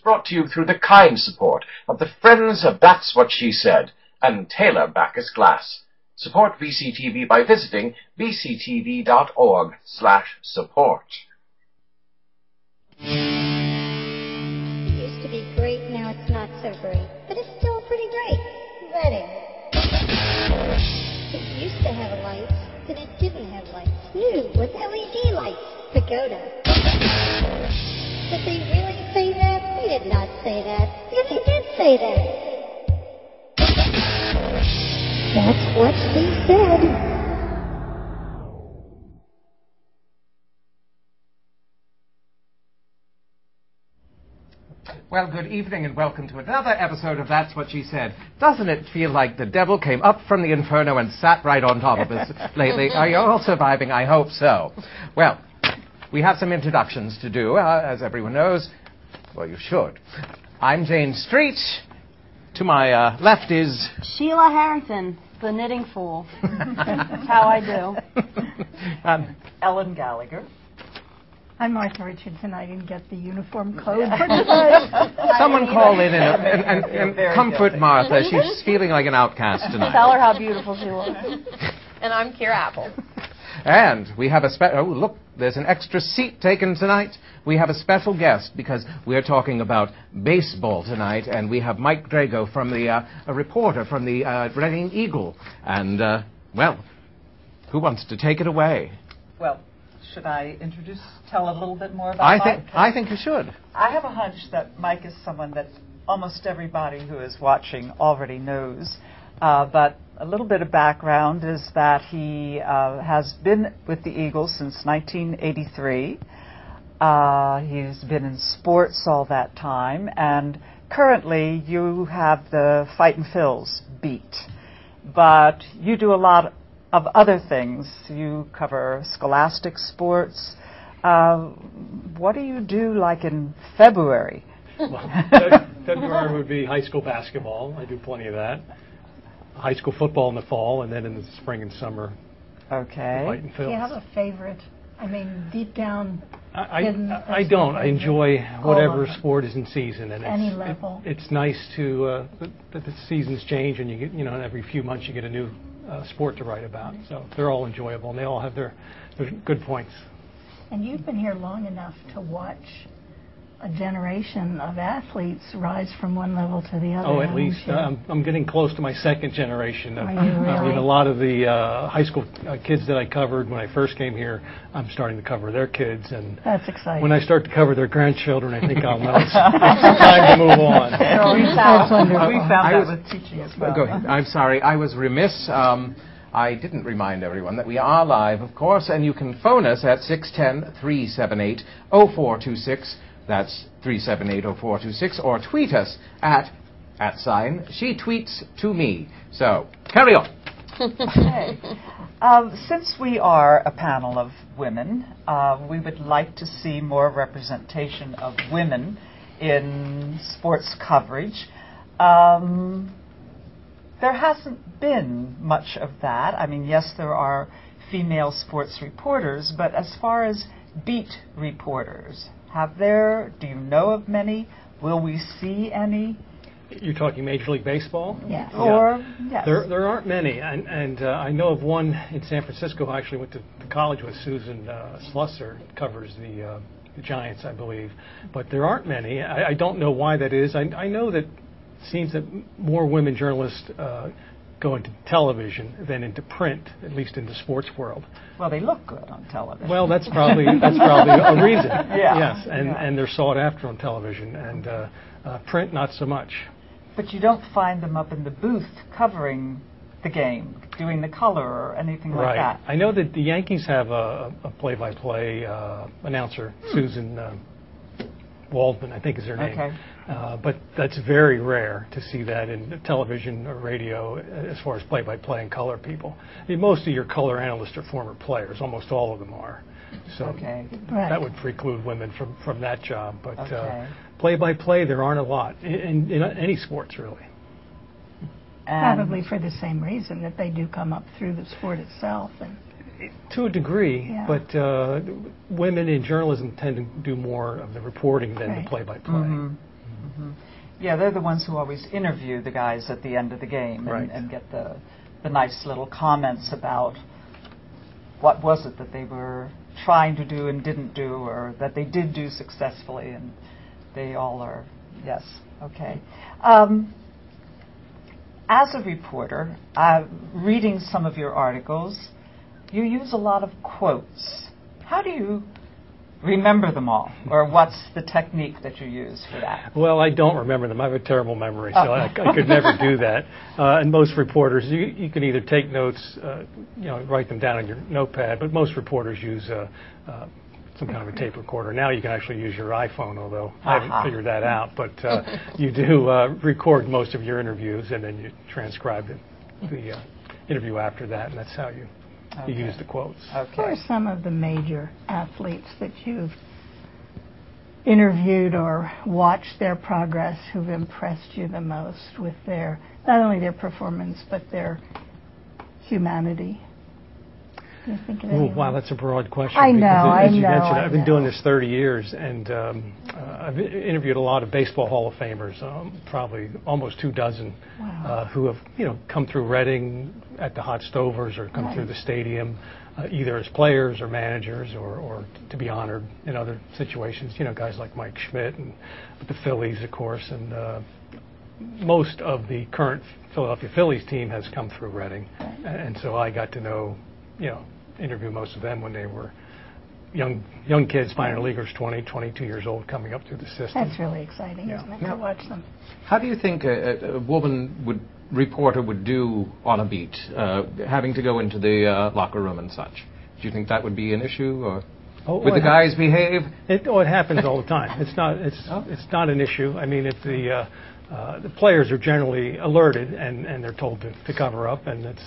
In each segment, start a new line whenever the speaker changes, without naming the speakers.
brought to you through the kind support of the Friends of That's What She Said and Taylor Backus Glass. Support VCTV by visiting vctv.org/support.
It used to be great, now it's not so great, but it's still pretty great. Reading. It used to have lights, then it didn't have lights. New with LED lights. Pagoda. Did they really say that? They did not say that. Yeah, they did say that. That's what she said.
Well, good evening and welcome to another episode of That's What She Said. Doesn't it feel like the devil came up from the inferno and sat right on top of us lately? Are you all surviving? I hope so. Well, we have some introductions to do, as everyone knows. Well, you should. I'm Jane Street. To my left is...
Sheila Harrington, the knitting fool. That's how I do.
Ellen Gallagher.
I'm Martha Richardson. I didn't get the uniform code for tonight.
Someone call in and comfort Martha. She's feeling like an outcast tonight.
Tell her how beautiful she looks.
And I'm Kira Apple.
And we have a oh, look, there's an extra seat taken tonight. We have a special guest because we're talking about baseball tonight, and we have Mike Drago from the, a reporter from the Reading Eagle. And, well, who wants to take it away?
Well, should I tell a little bit more about Mike?
I think you should.
I have a hunch that Mike is someone that almost everybody who is watching already knows. But a little bit of background is that he has been with the Eagles since 1983. He's been in sports all that time, and currently you have the Fightin Phils beat. But you do a lot of other things. You cover scholastic sports. What do you do like in February?
Well, February would be high school basketball. I do plenty of that. High school football in the fall, and then in the spring and summer.
Okay.
Fightin Phils.
Do you have a favorite? I mean, deep down.
I don't. I enjoy whatever sport is in season, and
any level.
It's nice to that the seasons change, and you get every few months you get a new sport to write about. So they're all enjoyable, and they all have their good points.
And you've been here long enough to watch a generation of athletes rise from one level to the other.
Oh, at least. I'm getting close to my second generation.
Are you really?
I mean, a lot of the high school kids that I covered when I first came here, I'm starting to cover their kids. And
that's exciting.
When I start to cover their grandchildren, I think I'll know it's time to move on.
That's wonderful.
We found that with teaching as well.
Go ahead. I'm sorry. I was remiss. I didn't remind everyone that we are live, of course, and you can phone us at 610-378-0426. That's 378-0426, or tweet us at @ she tweets to me. So, carry on.
Okay. Since we are a panel of women, we would like to see more representation of women in sports coverage. There hasn't been much of that. I mean, yes, there are female sports reporters, but as far as beat reporters, do you know of many? Will we see any?
You're talking Major League Baseball?
Yes.
Yeah.
Or, yes.
There aren't many, and I know of one in San Francisco who actually went to college with Susan Slusser, covers the Giants, I believe. But there aren't many. I don't know why that is. I know that it seems that more women journalists go into television than into print, at least in the sports world.
Well, they look good on television.
Well, that's probably a reason.
Yeah.
Yes, and they're sought after on television, and print not so much.
But you don't find them up in the booth covering the game, doing the color or anything like that.
I know that the Yankees have a play-by-play announcer, Susan Waldman, I think is her name.
Okay.
But that's very rare to see that in television or radio as far as play-by-play and color people. I mean, most of your color analysts are former players. Almost all of them are. So that would preclude women from that job. But play-by-play, there aren't a lot in any sports, really.
Probably for the same reason that they do come up through the sport itself.
To a degree, but women in journalism tend to do more of the reporting than the play-by-play.
Mm-hmm. Yeah, they're the ones who always interview the guys at the end of the game and get the nice little comments about what was it that they were trying to do and didn't do, or that they did do successfully, and they all are, yes, okay. As a reporter, reading some of your articles, you use a lot of quotes. How do you remember them all, or what's the technique that you use for that?
Well, I don't remember them. I have a terrible memory, so I could never do that. And most reporters, you can either take notes, write them down on your notepad, but most reporters use some kind of a tape recorder. Now you can actually use your iPhone, although I haven't figured that out. But you do record most of your interviews, and then you transcribe the interview after that, and that's how you use the quotes.
Who are some of the major athletes that you've interviewed or watched their progress who've impressed you the most with their, not only their performance, but their humanity? Can you think of anyone?
Wow, that's a broad question.
I know,
As you mentioned, I've been doing this 30 years, and I've interviewed a lot of Baseball Hall of Famers, probably almost 24, who have come through Reading at the Hot Stovers or come through the stadium, either as players or managers or to be honored in other situations. Guys like Mike Schmidt and the Phillies, of course, and most of the current Philadelphia Phillies team has come through Reading, and so I got to know, interview most of them when they were young kids, minor leaguers, 20, 22 years old, coming up through the system.
That's really exciting, isn't it, to watch them?
How do you think a reporter would do on a beat, having to go into the locker room and such? Do you think that would be an issue, or would the guys behave?
It happens all the time. It's not an issue. I mean, if the players are generally alerted and they're told to cover up, and it's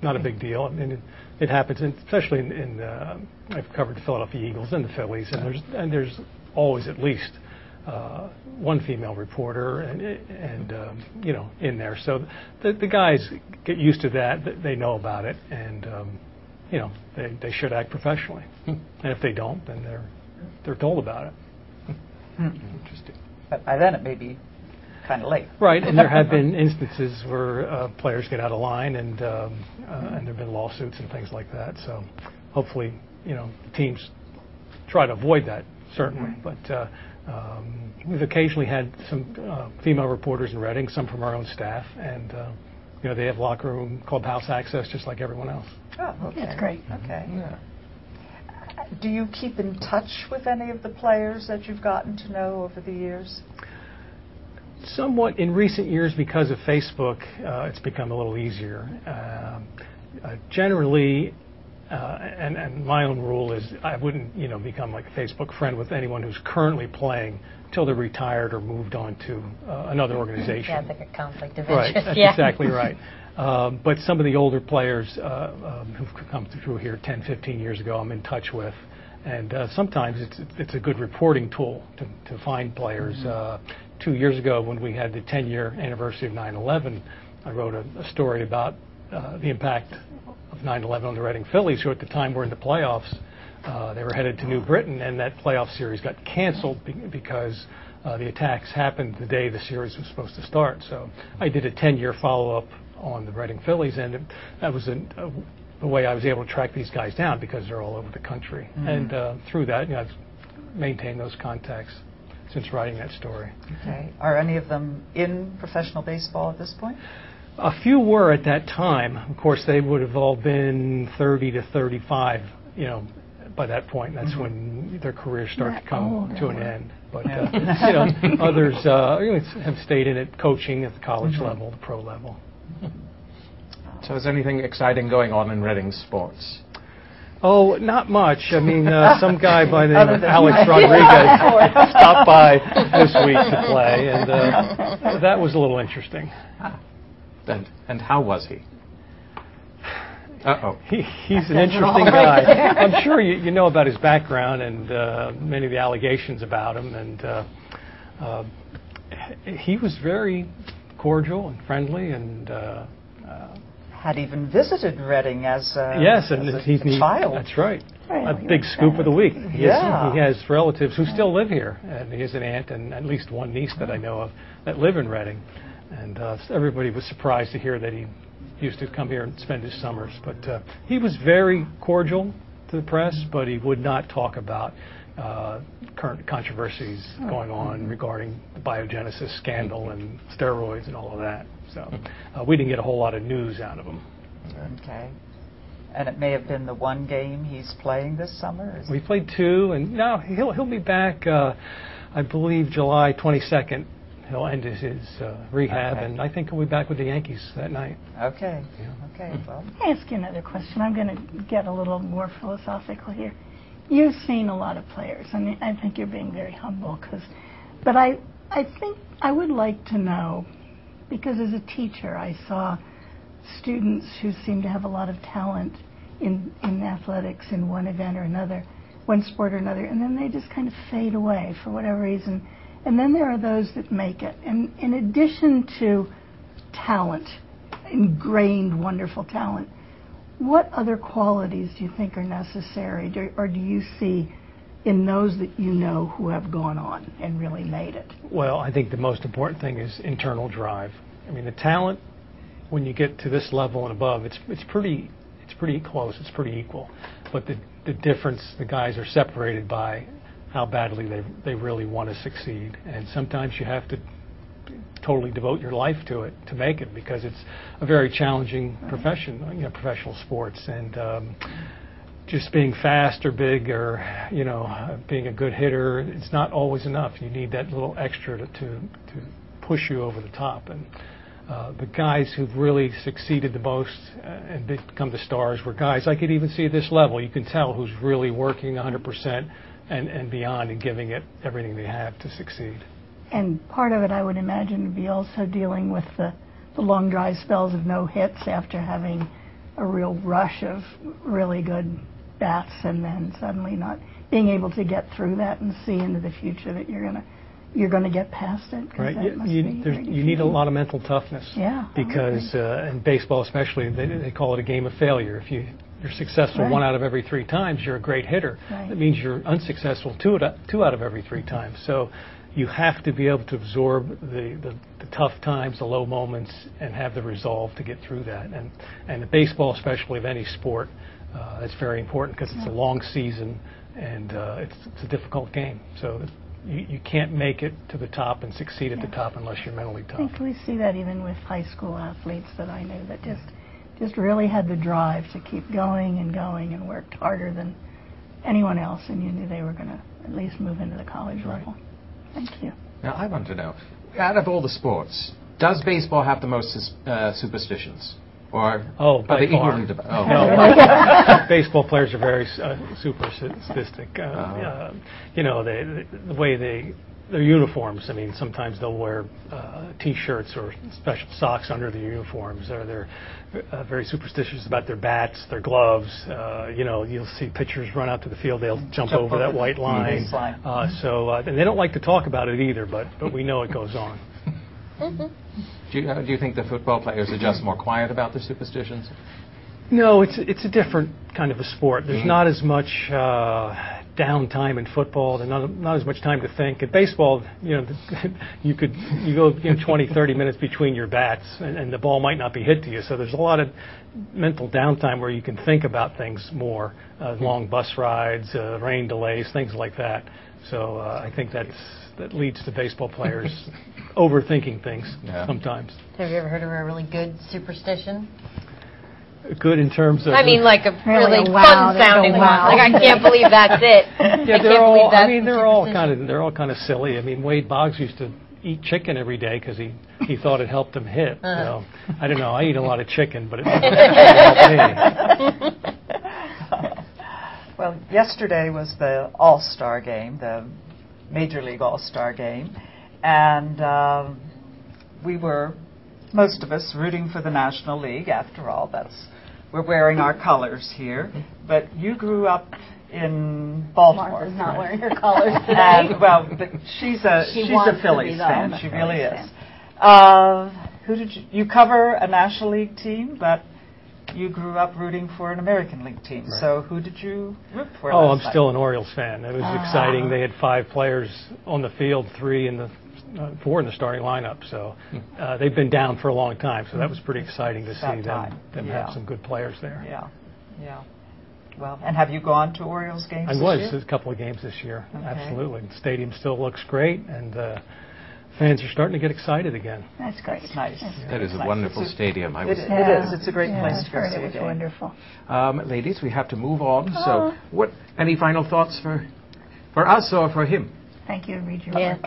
not a big deal. I mean, it happens, especially in I've covered the Philadelphia Eagles and the Phillies, and there's always at least one female reporter and in there. So the guys get used to that. They know about it, and they should act professionally. And if they don't, then they're told about it.
Interesting. But by then it may be kind of late.
Right, and there have been instances where players get out of line, and there have been lawsuits and things like that. So hopefully, teams try to avoid that, certainly. But we've occasionally had some female reporters in Reading, some from our own staff, and they have locker room, clubhouse access just like everyone else.
Oh, okay.
That's great.
Okay. Yeah. Do you keep in touch with any of the players that you've gotten to know over the years?
Somewhat in recent years, because of Facebook, it's become a little easier. Generally, and my own rule is I wouldn't, become like a Facebook friend with anyone who's currently playing until they're retired or moved on to another organization.
Yeah, like a conflict of
right,
interest.
that's exactly right. But some of the older players who've come through here 10, 15 years ago, I'm in touch with. And sometimes it's a good reporting tool to find players. 2 years ago, when we had the 10-year anniversary of 9/11, I wrote a story about the impact of 9/11 on the Reading Phillies, who at the time were in the playoffs. They were headed to New Britain, and that playoff series got canceled because the attacks happened the day the series was supposed to start. So I did a 10-year follow-up on the Reading Phillies, and that was the way I was able to track these guys down, because they're all over the country. And through that, I've maintained those contacts since writing that story.
Okay. Are any of them in professional baseball at this point?
A few were at that time. Of course, they would have all been 30 to 35, by that point. That's when their careers start to come to an end. But, others have stayed in it, coaching at the college level, the pro level.
So is anything exciting going on in Reading sports?
Oh, not much. I mean, some guy by the name of Alex Rodriguez stopped by this week to play, and that was a little interesting.
And how was he? Uh-oh.
He's an interesting guy. I'm sure you know about his background and many of the allegations about him, and he was very cordial and friendly, and
had even visited Reading as a
yes, and
child.
That's right. a big scoop of the week. He has relatives who still live here, and he has an aunt and at least one niece that I know of that live in Reading. And everybody was surprised to hear that he used to come here and spend his summers. But he was very cordial to the press, but he would not talk about current controversies going on regarding the biogenesis scandal and steroids and all of that. So we didn't get a whole lot of news out of him.
Okay. And it may have been the one game he's playing this summer?
We played 2, and now he'll be back, I believe, July 22nd. He'll end his rehab, and I think he'll be back with the Yankees that night.
Okay.
Yeah.
Okay. Well,
Can I ask you another question? I'm going to get a little more philosophical here. You've seen a lot of players, and I think you're being very humble. But I think I would like to know, because as a teacher, I saw students who seem to have a lot of talent in athletics in one event or another, one sport or another, and then they just kind of fade away for whatever reason. And then there are those that make it. And in addition to talent, ingrained, wonderful talent, what other qualities do you think are necessary, or do you see in those that you know who have gone on and really made it?
Well, I think the most important thing is internal drive. I mean, the talent, when you get to this level and above, it's pretty close, it's pretty equal. But the difference, the guys are separated by how badly they really want to succeed. And sometimes you have to totally devote your life to it to make it, because it's a very challenging profession, professional sports. And just being fast or big or, being a good hitter, it's not always enough. You need that little extra to push you over the top. And the guys who've really succeeded the most and become the stars were guys I could even see at this level. You can tell who's really working 100% and beyond and giving it everything they have to succeed.
And part of it, I would imagine, would be also dealing with the long dry spells of no hits after having a real rush of really good bats, and then suddenly not being able to get through that and see into the future that you're going to get past it.
Right. You need a lot of mental toughness.
Yeah.
Because in baseball especially, they call it a game of failure. If you're successful 1 out of every 3 times, you're a great hitter.
Right.
That means you're unsuccessful 2 out of every 3 times. So you have to be able to absorb the tough times, the low moments, and have the resolve to get through that. And the baseball, especially of any sport, that's very important, because it's a long season and it's a difficult game. So you can't make it to the top and succeed at the top unless you're mentally tough.
I think we see that even with high school athletes that I knew that just really had the drive to keep going and worked harder than anyone else, and you knew they were going to at least move into the college level. Thank you.
Now, I want to know, out of all the sports, does baseball have the most superstitions? Or
by
are they
far.
equally
No. Baseball players are very superstistic. The way their uniforms. I mean, sometimes they'll wear T-shirts or special socks under their uniforms. Or they're very superstitious about their bats, their gloves. You'll see pitchers run out to the field. They'll jump over that white line. And they don't like to talk about it either, but we know it goes on.
Do you think the football players are just more quiet about their superstitions?
No, it's a different kind of a sport. There's not as much downtime in football. There's not as much time to think. In baseball, you go 20, 30 minutes between your bats, and the ball might not be hit to you. So there's a lot of mental downtime where you can think about things more, long bus rides, rain delays, things like that. So I think that leads to baseball players overthinking things sometimes.
Have you ever heard of a really good superstition?
Good in terms of...
I mean, like a really fun-sounding one. Like, I can't believe that's it.
They're all kind of silly. I mean, Wade Boggs used to eat chicken every day because he thought it helped him hit. So, I don't know. I eat a lot of chicken, but it helped me.
Well, yesterday was the All-Star game, the Major League All-Star game, and we were, most of us, rooting for the National League. After all, we're wearing our colors here. But you grew up in Baltimore.
Martha's not wearing her colors today.
But she's a Phillies fan. She really is. You cover a National League team, but you grew up rooting for an American League team.
Right.
So who did you root for?
Oh,
last
I'm
night?
still an Orioles fan. It was exciting. They had 5 players on the field, 4 in the starting lineup. So they've been down for a long time. So that was pretty exciting to see them have some good players there.
Yeah. Well, and have you gone to Orioles games
I
this
was
year?
a couple of games this year.
Okay.
Absolutely. The stadium still looks great, and fans are starting to get excited again.
That's great.
It's nice.
That is a wonderful stadium.
It is. It's a great place to go see a
It was
game.
wonderful.
Ladies, we have to move on. So, any final thoughts for us or for him?
Thank you, Read your
Yeah,
work.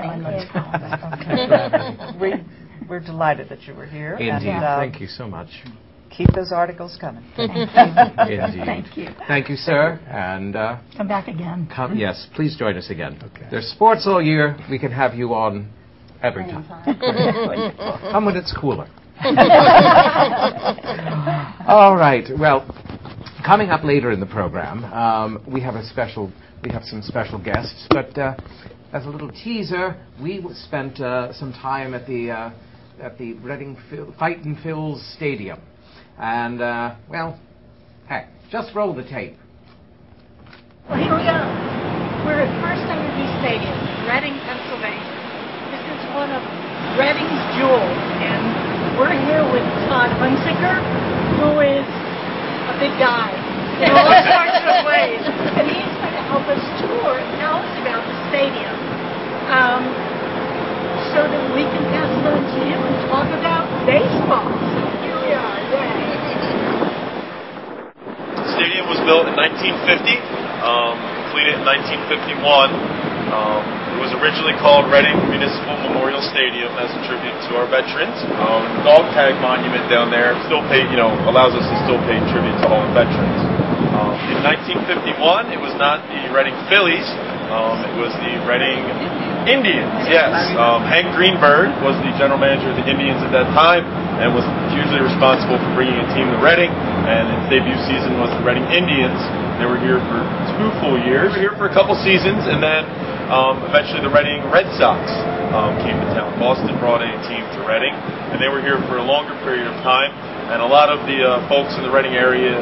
thank you.
We're delighted that you were here.
Indeed.
And,
Thank you so much.
Keep those articles coming.
Indeed.
Thank you.
Thank you, sir. And
Come back again.
yes, please join us again.
Okay.
There's sports all year. We can have you on every time. Come when it's cooler. All right. Well, coming up later in the program, we have some special guests. But as a little teaser, we spent some time at the Reading Fightin Phils Stadium, and heck, just roll the tape.
Well, here we are. We're at FirstEnergy Stadium, Reading, Pennsylvania. This is one of Reading's jewels, and we're here with Todd Hunsicker, who is a big guy in all sorts of ways, and he's going to help us tour and tell us about the stadium, so that we can pass it on to him and talk about baseball. So here we are. Yay.
The stadium was built in 1950, completed in 1951. It was originally called Reading Municipal Memorial Stadium as a tribute to our veterans. The dog tag monument down there still allows us to still pay tribute to all the veterans. In 1951, it was not the Reading Phillies, it was the Reading Indians, yes. Hank Greenberg was the general manager of the Indians at that time and was hugely responsible for bringing a team to Reading, and its debut season was the Reading Indians. They were here for 2 full years. They were here for a couple seasons, and then eventually the Reading Red Sox came to town. Boston brought a team to Reading, and they were here for a longer period of time, and a lot of the folks in the Reading area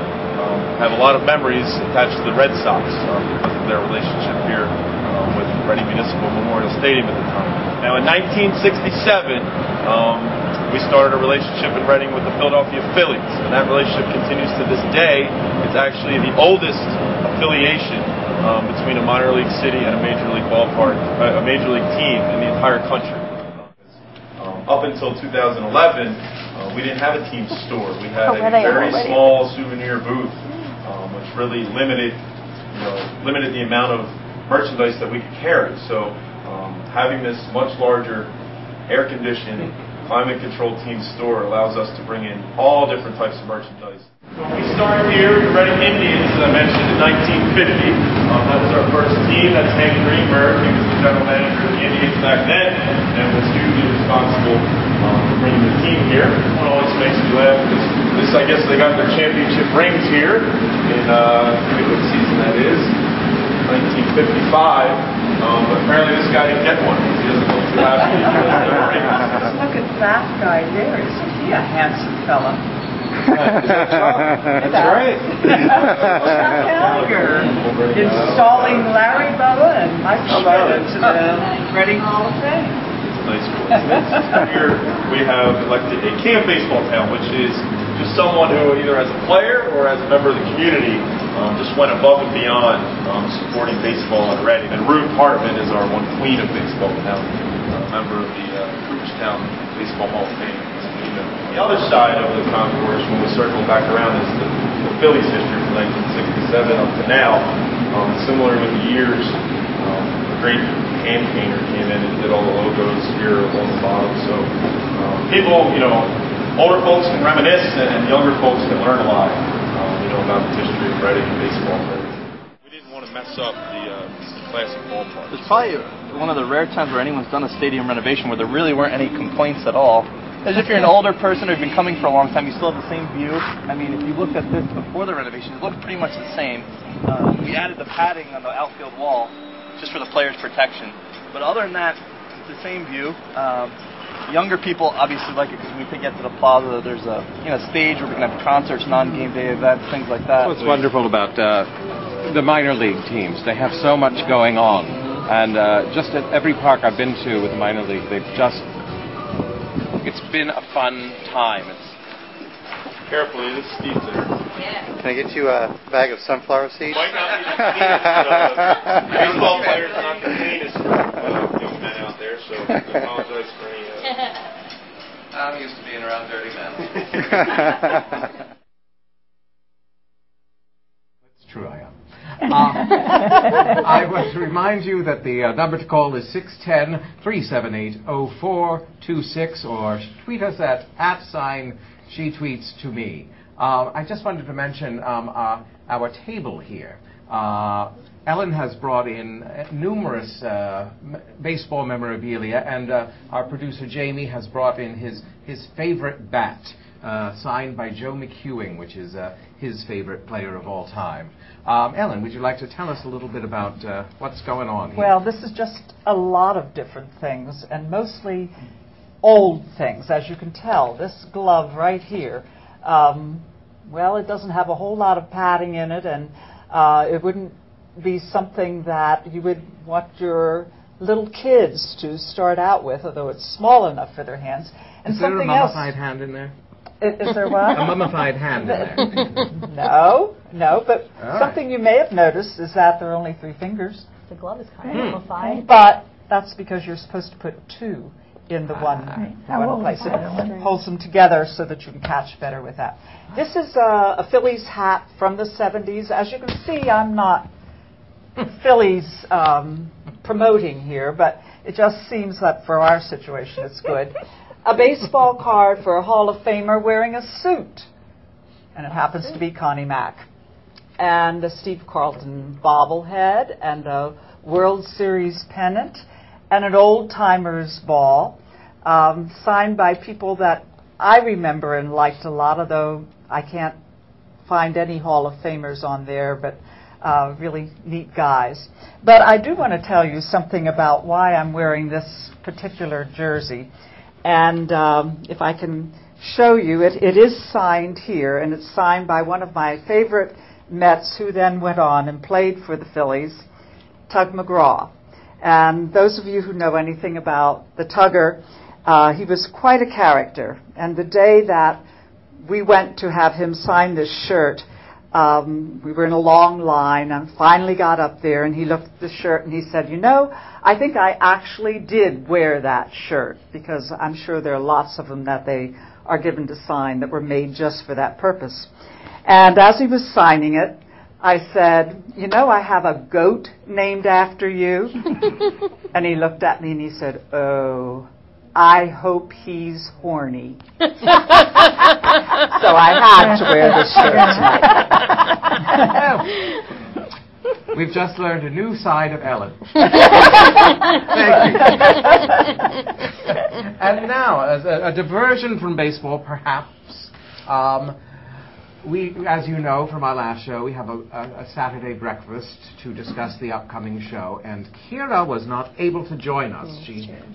have a lot of memories attached to the Red Sox because of their relationship here with Reading Municipal Memorial Stadium at the time. Now, in 1967, we started a relationship in Reading with the Philadelphia Phillies, and that relationship continues to this day. It's actually the oldest affiliation between a minor league city and a major league ballpark, a major league team in the entire country. Up until 2011, we didn't have a team store. We had a very small souvenir booth, which really limited the amount of merchandise that we could carry. So having this much larger, air-conditioned, climate-controed team store allows us to bring in all different types of merchandise. So we started here with the Reading Indians, as I mentioned, in 1950. That was our first team. That's Hank Greenberg. He was the general manager of the Indians back then and was hugely responsible for bringing the team here. It always makes me laugh because this, I guess, they got their championship rings here in, what season that is, 1955. But apparently this guy didn't get one because he doesn't look too happy.
Look at that guy there. Isn't he a handsome fella?
That's right.
Gallagher installing Larry Bubba and Mike Drago into the Reading Hall of Fame.
Nice coincidence. Here we have elected a camp baseball town, which is just someone who either as a player or as a member of the community just went above and beyond supporting baseball in Reading. And Ruth Hartman is our one queen of baseball now, member of the Cooperstown Baseball Hall of Fame. The other side of the concourse, when we circle back around, is the Phillies history from 1967 up to now. Similar with the years, a great campaigner came in and did all the logos here along the bottom. So people, older folks can reminisce and younger folks can learn a lot, about the history of Reading and baseball. We didn't want to mess up the classic ballpark.
It's probably one of the rare times where anyone's done a stadium renovation where there really weren't any complaints at all. As if you're an older person who's been coming for a long time, you still have the same view. I mean, if you looked at this before the renovation, it looked pretty much the same. We added the padding on the outfield wall just for the players' protection. But other than that, it's the same view. younger people obviously like it because when we get to the plaza, there's a stage where we can have concerts, non-game day events, things like that.
What's wonderful about the minor league teams, they have so much going on. And just at every park I've been to with the minor league, it's been a fun time.
Carefully, this is Steve's there.
Yeah. Can I get you a bag of sunflower seeds?
Might not be the cleanest. Baseball players are not the cleanest young men out there, so I apologize for any.
I'm used to being around dirty men.
That's true, I am. I want to remind you that the number to call is 610-378-0426, or tweet us at @She Tweets to Me. I just wanted to mention our table here. Ellen has brought in numerous baseball memorabilia, and our producer Jamie has brought in his favorite bat, signed by Joe McEwing, which is his favorite player of all time. Ellen, would you like to tell us a little bit about what's going on here?
Well, this is just a lot of different things, and mostly old things, as you can tell. This glove right here, well, it doesn't have a whole lot of padding in it, and it wouldn't be something that you would want your little kids to start out with, although it's small enough for their hands. And
is there
something
a mummified hand in there?
Is there what?
A mummified hand in there.
No, but
All
something you may have noticed is that there are only 3 fingers.
The glove is kind of mummified.
But that's because you're supposed to put 2 in the one place. It holds them together so that you can catch better with that. This is a Phillies hat from the 70s. As you can see, I'm not Phillies promoting here, but it just seems that for our situation it's good. A baseball card for a Hall of Famer wearing a suit, and it happens to be Connie Mack. And a Steve Carlton bobblehead, and a World Series pennant, and an old-timers ball, signed by people that I remember and liked a lot, although I can't find any Hall of Famers on there, but really neat guys. But I do want to tell you something about why I'm wearing this particular jersey. And if I can show you, it is signed here, and it's signed by one of my favorite Mets who then went on and played for the Phillies, Tug McGraw. And those of you who know anything about the Tugger, he was quite a character. And the day that we went to have him sign this shirt, we were in a long line, and finally got up there, and he looked at the shirt and he said, I think I actually did wear that shirt, because I'm sure there are lots of them that they are given to sign that were made just for that purpose. And as he was signing it, I said, I have a goat named after you. And he looked at me and he said, oh, I hope he's horny. So I had to wear this shirt tonight.
We've just learned a new side of Ellen. Thank you. And now, as a diversion from baseball, perhaps, we, as you know from our last show, we have a Saturday breakfast to discuss the upcoming show, and Kira was not able to join us.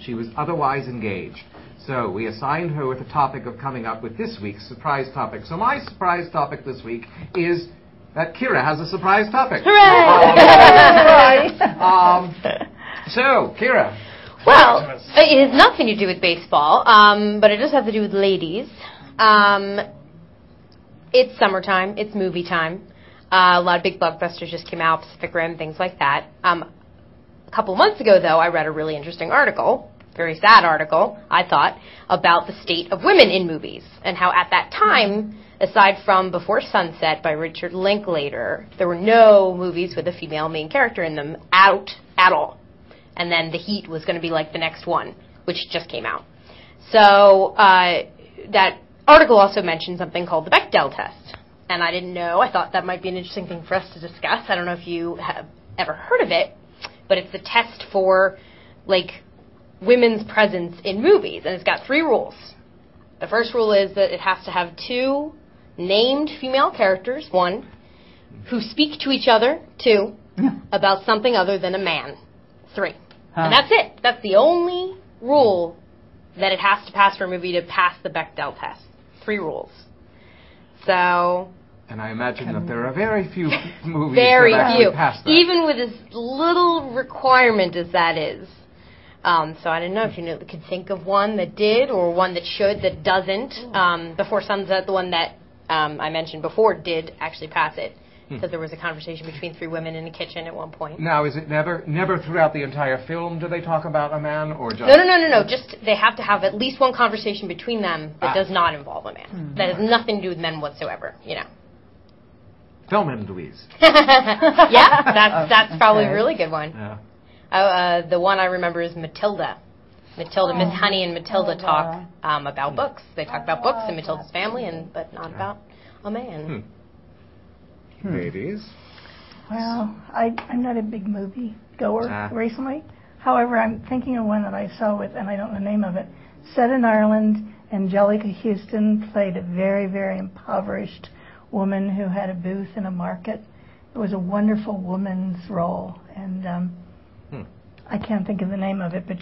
She was otherwise engaged. So we assigned her with the topic of coming up with this week's surprise topic. So my surprise topic this week is that Kira has a surprise topic.
Hooray!
So, Kira.
Well, it has nothing to do with baseball, but it does have to do with ladies. It's summertime. It's movie time. A lot of big blockbusters just came out, Pacific Rim, things like that. A couple of months ago, though, I read a really interesting article, very sad article, I thought, about the state of women in movies and how at that time, aside from Before Sunset by Richard Linklater, there were no movies with a female main character in them out at all. And then The Heat was going to be like the next one, which just came out. So that article also mentioned something called the Bechdel test. And I didn't know. I thought that might be an interesting thing for us to discuss. I don't know if you have ever heard of it, but it's a test for, women's presence in movies. And it's got 3 rules. The first rule is that it has to have 2 named female characters, 1, who speak to each other, 2, about something other than a man, 3. And that's it. That's the only rule that it has to pass for a movie to pass the Bechdel test. 3 rules. So...
And I imagine that there are very few movies
very
that actually
few.
pass that.
Even with as little requirement as that is. So I don't know if you could think of one that did or one that should that doesn't. Before Sunset, the one that I mentioned before, did actually pass it. Because there was a conversation between 3 women in a kitchen at one point.
Now, is it never throughout the entire film do they talk about a man, or just...
No. Just they have to have at least one conversation between them that does not involve a man. That has nothing to do with men whatsoever, you know.
Film and Louise.
Yeah, that's probably a really good one.
Yeah.
The one I remember is Matilda. Miss Honey and Matilda talk about books. They talk about books and Matilda's family, but not about a man.
Ladies?
Well, I'm not a big movie goer recently. However, I'm thinking of one that I saw with, and I don't know the name of it, set in Ireland. Angelica Houston played a very, very impoverished woman who had a booth in a market. It was a wonderful woman's role, and I can't think of the name of it, but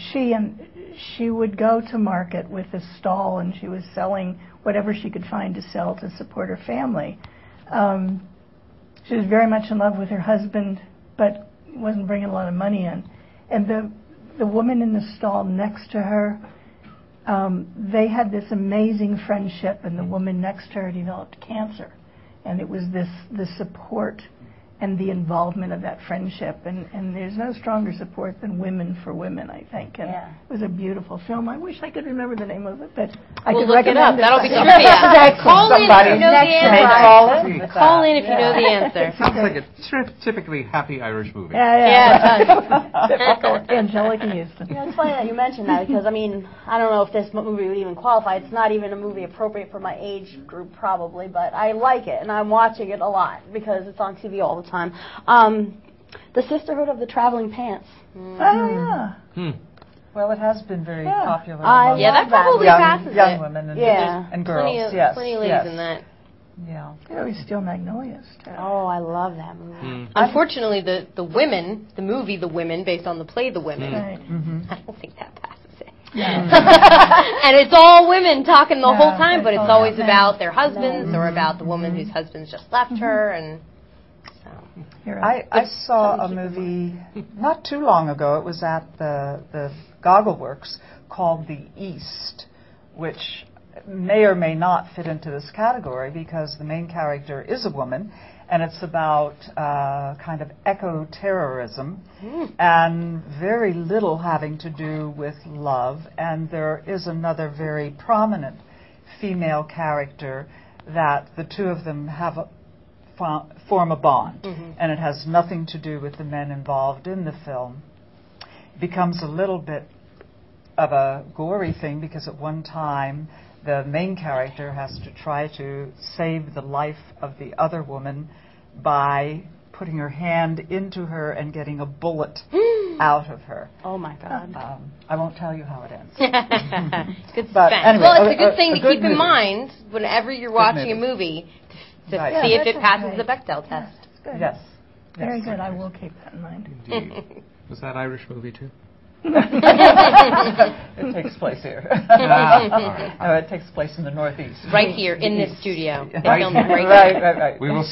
she would go to market with a stall, and she was selling whatever she could find to sell to support her family. She was very much in love with her husband, but wasn't bringing a lot of money in. And the woman in the stall next to her, they had this amazing friendship, and the woman next to her developed cancer. And it was the support and the involvement of that friendship. And there's no stronger support than women for women, I think. And it was a beautiful film. I wish I could remember the name of it, but I could
look it up.
recommend it.
That'll be trivia. Call in if you know the answer.
Call
in if you know the answer.
Sounds like a typically happy Irish movie.
Yeah, it does. Typical Angelica Houston.
Yeah, it's funny that you mentioned that because, I mean, I don't know if this movie would even qualify. It's not even a movie appropriate for my age group, probably, but I like it, and I'm watching it a lot because it's on TV all the time. The Sisterhood of the Traveling Pants.
Oh, yeah.
Well, it has been very popular.
That probably passes
young women and girls.
Plenty of ladies in that.
Yeah.
They always steal Magnolias, too.
Oh, I love that movie.
Unfortunately, the women, the movie The Women, based on the play The Women,
Right.
I don't think that passes it. And it's all women talking the whole time, but it's always about their husbands or about the woman whose husband's just left her, and
I saw a movie not too long ago. It was at the Goggle Works called The East, which may or may not fit into this category because the main character is a woman, and it's about kind of eco-terrorism and very little having to do with love. And there is another very prominent female character that the two of them have form a bond, and it has nothing to do with the men involved in the film. It becomes a little bit of a gory thing because at one time the main character has to try to save the life of the other woman by putting her hand into her and getting a bullet out of her.
Oh my God.
I won't tell you how it ends.
Good
but
suspense.
anyway,
Well, it's a good thing to keep
movie.
in mind whenever you're watching a movie to see if it passes the Bechdel test.
Good.
Yes.
Very good. I will keep that in mind.
Indeed. Was that Irish movie, too?
It takes place here. No, it takes place in the Northeast.
Right here in this studio.
Right.
We will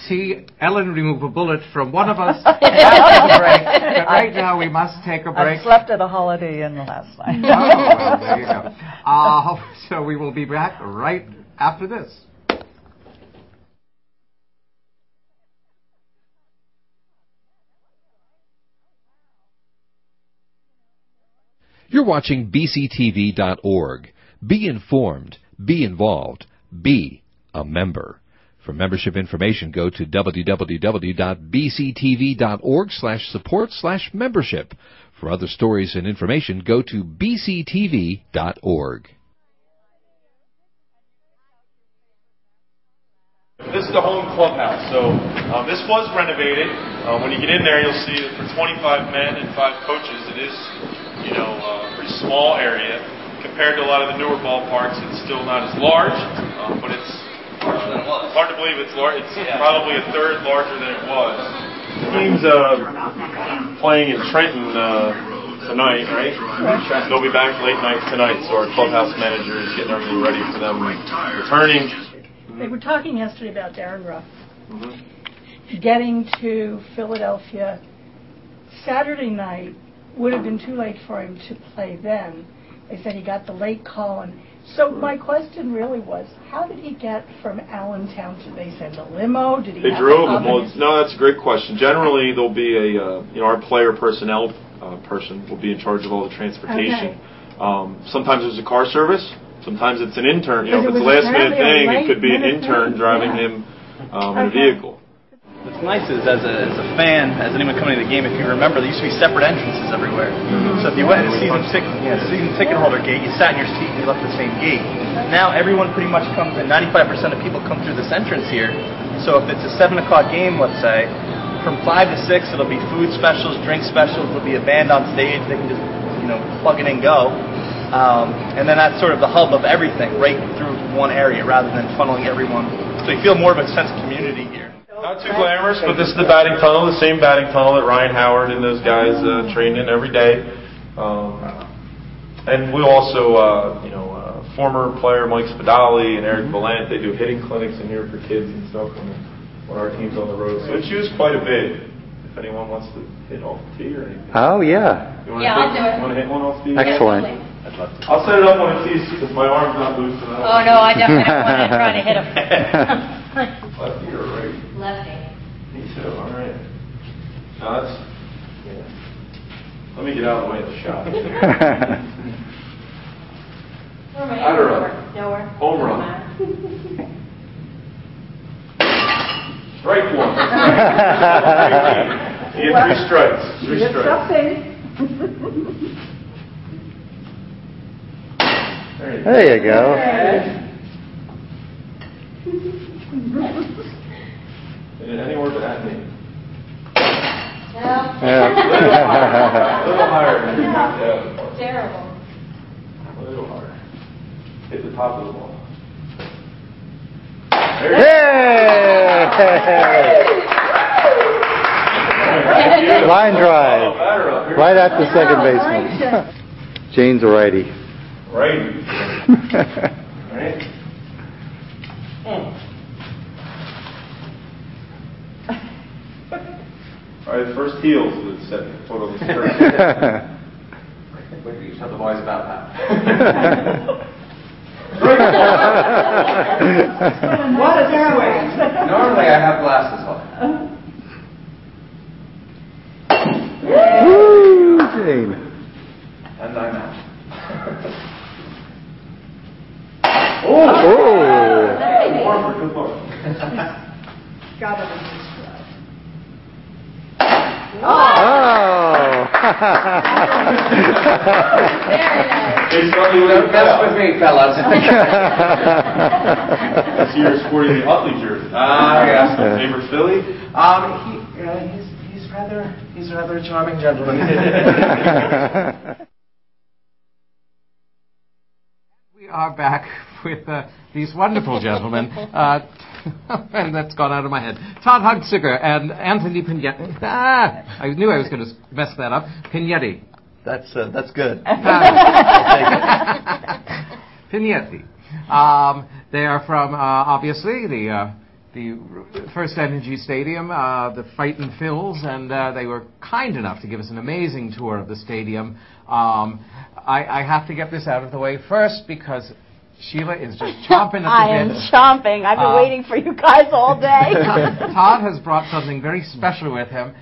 see Ellen remove a bullet from one of us after the break. But right now we must take a break.
I slept at a Holiday Inn last night.
Well, there you go. So we will be back right after this.
You're watching bctv.org. Be informed. Be involved. Be a member. For membership information, go to www.bctv.org/support/membership. For other stories and information, go to bctv.org.
This is the home clubhouse. So this was renovated. When you get in there, you'll see that for 25 men and 5 coaches, it is, a pretty small area. Compared to a lot of the newer ballparks, it's still not as large, but it's hard to believe it's large. It's probably a third larger than it was. The team's playing in Trenton tonight, right? They'll be back late night tonight, so our clubhouse manager is getting everything ready for them returning.
They were talking yesterday about Darren Ruff getting to Philadelphia Saturday night. Would have been too late for him to play then. They said he got the late call. And so my question really was, how did he get from Allentown? Did they send a limo? Did he?
They drove him. Well, no, that's a great question. Generally, there'll be a our player personnel person will be in charge of all the transportation. Okay. Sometimes there's a car service. Sometimes it's an intern. If it's a last minute thing, it could be an intern driving him in a vehicle.
What's nice is, as a fan, as anyone coming to the game, if you remember, there used to be separate entrances everywhere. So if you went to the season ticket holder gate, you sat in your seat and you left the same gate. Now everyone pretty much comes in. 95% of people come through this entrance here. So if it's a 7 o'clock game, let's say, from 5 to 6, it'll be food specials, drink specials. There'll be a band on stage. They can just plug it and go. And then that's sort of the hub of everything, right through one area, rather than funneling everyone. So you feel more of a sense of community here.
Not too glamorous, but this is the batting tunnel, the same batting tunnel that Ryan Howard and those guys train in every day. And we'll also, former player Mike Spadali and Eric Vallant, they do hitting clinics in here for kids and stuff when our team's on the road. So it's used quite a bit. If anyone wants to hit off the tee or anything.
Oh, yeah.
I'll do it.
You want to hit one off the tee?
Excellent.
I'd love to. I'll set it up when it's easy because my arm's not loose enough.
Oh, no, I definitely don't want to try to hit him.
Lefty or right?
Lefty.
Me too, all right. Now let me get out of the way of the shot.
Nowhere.
Home run. Strike one. You get 3 strikes. 3 strikes.
There you go.
Anywhere but at me.
Yeah.
A little higher.
Yeah. Terrible.
A little higher. Hit the top of the ball.
Hey! Line drive. Right at the second baseman. Jane's a righty.
Righty. Right. All right, first heels with second foot on the skirt.
What do you tell the boys about that?
What is airways?
Normally I have glasses on.
Woo, Jane.
And I'm out.
Good luck.
Got it in this drive.
Oh!
Very nice.
Don't mess with me, fellas.
I see you're sporting the Utley jersey.
Yes.
Favorite Philly?
He's rather a charming gentleman. We are back with these wonderful gentlemen, and that's gone out of my head. Todd Hunsicker and Anthony Pignetti. I knew I was going to mess that up. Pignetti.
That's good.
Pignetti. They are from obviously the FirstEnergy Stadium, the Fightin Phils, and they were kind enough to give us an amazing tour of the stadium. I have to get this out of the way first because Sheila is just chomping at the bit.
I am chomping. I've been waiting for you guys all day.
Todd has brought something very special with him.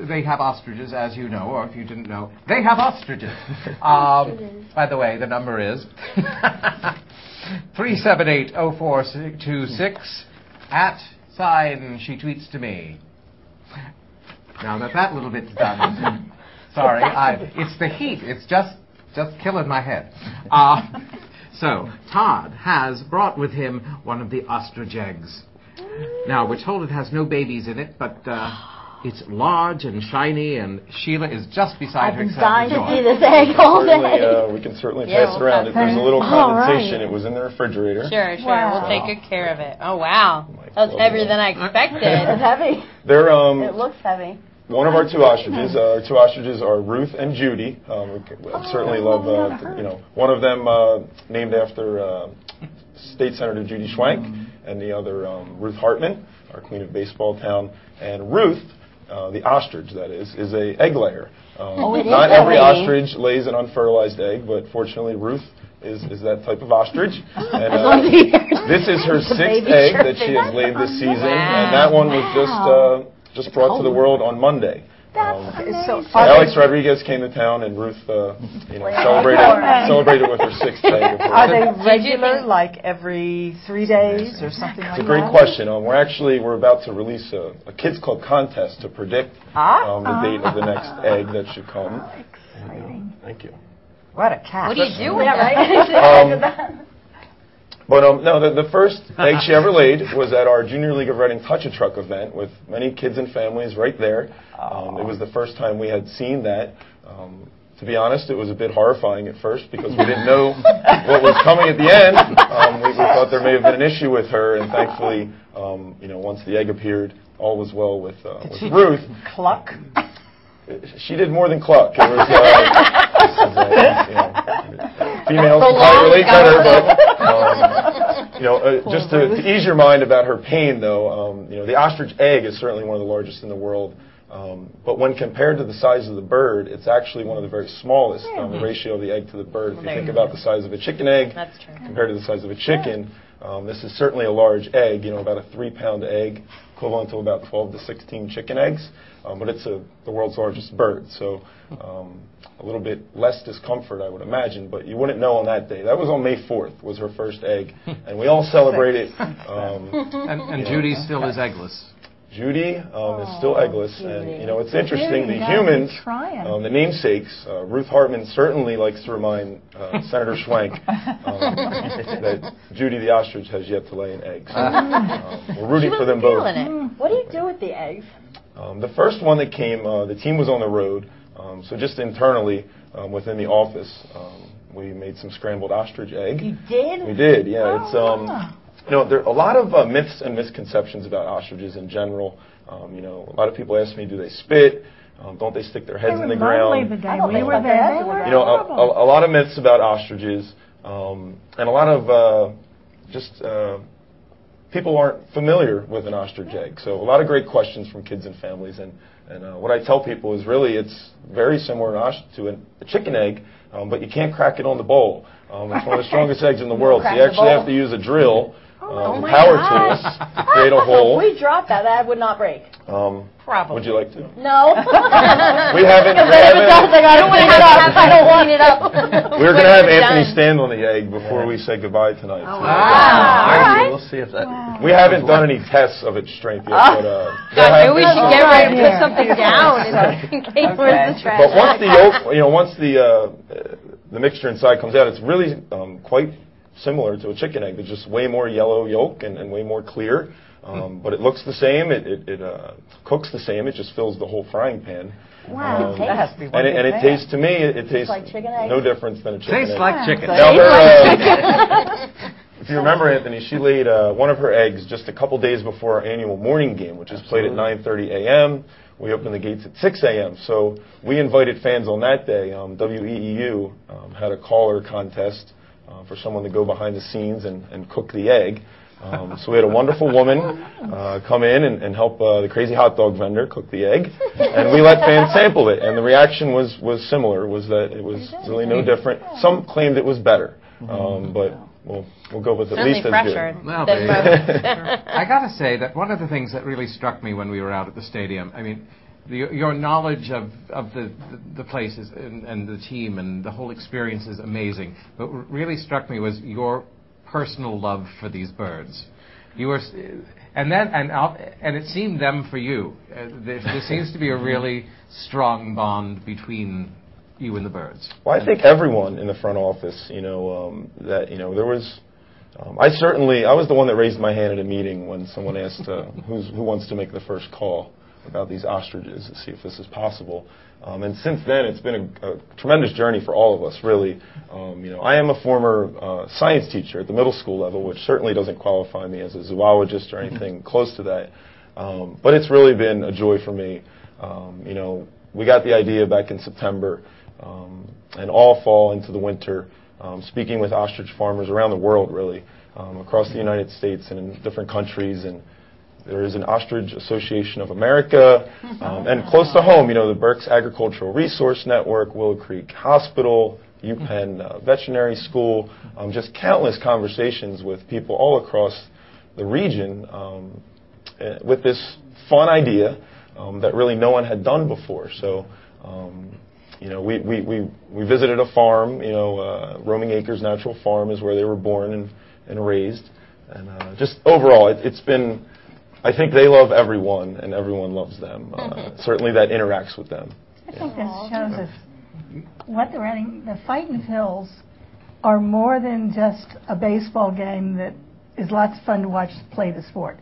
They have ostriches, as you know, or if you didn't know, they have ostriches. By the way, the number is 378-0426 @ she tweets to me. Now that little bit's done. Sorry, it's the heat. It's just killing my head. So Todd has brought with him one of the ostrich eggs. Now we're told it has no babies in it, but it's large and shiny, and Sheila is just beside herself.
I've been dying to see this egg all day.
We can certainly pass it around. If there's a little condensation, it was in the refrigerator.
Sure. Wow. We'll take good care of it. Oh, wow. That was heavier than I expected.
It's heavy.
They're
it looks heavy.
one of our two ostriches. Our two ostriches are Ruth and Judy. We certainly love, one of them named after State Senator Judy Schwank, and the other Ruth Hartman, our queen of baseball town. And Ruth, the ostrich, that is a egg layer. Not every ostrich lays an unfertilized egg, but fortunately Ruth is that type of ostrich. And this is her sixth egg that she has laid this season, and that one was just brought to the world on Monday. Alex Rodriguez came to town, and Ruth, celebrated with her sixth egg.
Are they regular, like every 3 days or something like that?
It's a great question. We're about to release a Kids Club contest to predict the date of the next egg that should come.
Exciting.
Thank you.
What a cat.
What do you do with that?
But no, the first egg she ever laid was at our Junior League of Reading Touch-A-Truck event with many kids and families right there. It was the first time we had seen that. To be honest, it was a bit horrifying at first because we didn't know what was coming at the end. We thought there may have been an issue with her, and thankfully, once the egg appeared, all was well with Ruth.
Cluck?
She did more than cluck. It was, females can probably relate better, but just to ease your mind about her pain, though, the ostrich egg is certainly one of the largest in the world. But when compared to the size of the bird, it's actually one of the very smallest. The ratio of the egg to the bird. If you think about the size of a chicken egg compared to the size of a chicken, this is certainly a large egg. About a 3-pound egg, equivalent to about 12 to 16 chicken eggs. But it's the world's largest bird, so a little bit less discomfort, I would imagine. But you wouldn't know on that day. That was on May 4th, was her first egg, and we all celebrated.
And Judy still is eggless.
Judy is still eggless, and it's interesting. The humans, the namesakes, Ruth Hartman certainly likes to remind Senator Schwank that Judy the ostrich has yet to lay an egg. So we're rooting for them both.
What do you do with the eggs?
The first one that came, the team was on the road, so just internally within the office, we made some scrambled ostrich egg.
You did?
We did, yeah. It's there are a lot of myths and misconceptions about ostriches in general. A lot of people ask me, do they spit? Don't they stick their heads in the ground?
We were there.
A lot of myths about ostriches, and a lot of people aren't familiar with an ostrich egg. So a lot of great questions from kids and families. And what I tell people is really it's very similar to a chicken egg, but you can't crack it on the bowl. It's one of the strongest eggs in the world. So you actually have to use a drill, power tools, to create a hole.
If we dropped that would not break.
Probably.
Would you like to?
No.
We haven't.
I don't want it up.
We're going to have Anthony stand on the egg before we say goodbye tonight.
Oh, wow. All right. We'll see if that.
Wow.
We haven't done any tests of its strength yet.
Maybe we should get ready to put something down in case we're the trash.
But once the yolk, once the mixture inside comes out, it's really quite similar to a chicken egg. There's just way more yellow yolk and way more clear. But it looks the same. It cooks the same. It just fills the whole frying pan.
Wow.
That has to be
and it tastes, to me, it tastes
like chicken egg?
no difference than a chicken egg.
Tastes like chicken.
Now, if you remember, Anthony, she laid one of her eggs just a couple days before our annual morning game, which is played at 9:30 a.m. We opened the gates at 6 a.m. So we invited fans on that day. WEEU had a caller contest for someone to go behind the scenes and cook the egg. So we had a wonderful woman come in and help the crazy hot dog vendor cook the egg, and we let fans sample it, and the reaction was similar, was that it was really no different. Some claimed it was better, but we'll go with at least as good.
Well, I got to say that one of the things that really struck me when we were out at the stadium, I mean, your knowledge of the places and the team and the whole experience is amazing, but what really struck me was your personal love for these birds. You were, and it seemed them for you. There seems to be a really strong bond between you and the birds.
Well, I think everyone in the front office, there was. I was the one that raised my hand at a meeting when someone asked who wants to make the first call about these ostriches to see if this is possible. And since then, it's been a tremendous journey for all of us, really. I am a former science teacher at the middle school level, which certainly doesn't qualify me as a zoologist or anything close to that. But it's really been a joy for me You know, we got the idea back in September, and all fall into the winter, speaking with ostrich farmers around the world, really, across the United States and in different countries. And there is an Ostrich Association of America, and close to home, you know, the Berks Agricultural Resource Network, Willow Creek Hospital, UPenn Veterinary School, just countless conversations with people all across the region with this fun idea that really no one had done before. So, you know, we visited a farm, you know, Roaming Acres Natural Farm is where they were born and raised. And just overall, it's been, I think they love everyone, and everyone loves them. Certainly that interacts with them.
I think this shows us what the Fightin Phils are more than just a baseball game that is lots of fun to watch play the sport.